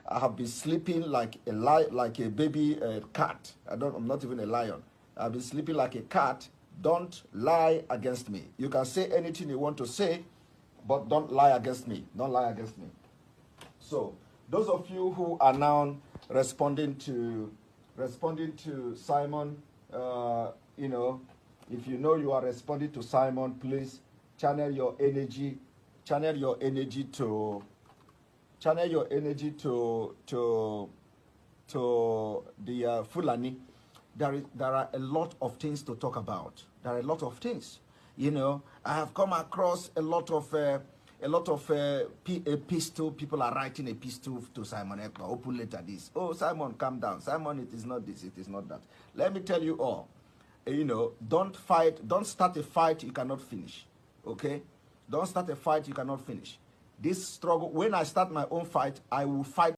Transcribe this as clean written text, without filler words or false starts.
I have been sleeping like like a baby cat. I'm not even a lion. I've been sleeping like a cat. Don't lie against me. You can say anything you want to say, but don't lie against me. Don't lie against me. So, those of you who are now responding to Simon, you know, if you know you are responding to Simon, please channel your energy to the Fulani. There are a lot of things to talk about. There are a lot of things. You know, I have come across a lot of epistle. People are writing epistle to Simon Ekpa. Open letter this. Oh, Simon, calm down. Simon, it is not this. It is not that. Let me tell you all. You know, don't fight. Don't start a fight you cannot finish. Okay? Don't start a fight you cannot finish. This struggle. When I start my own fight, I will fight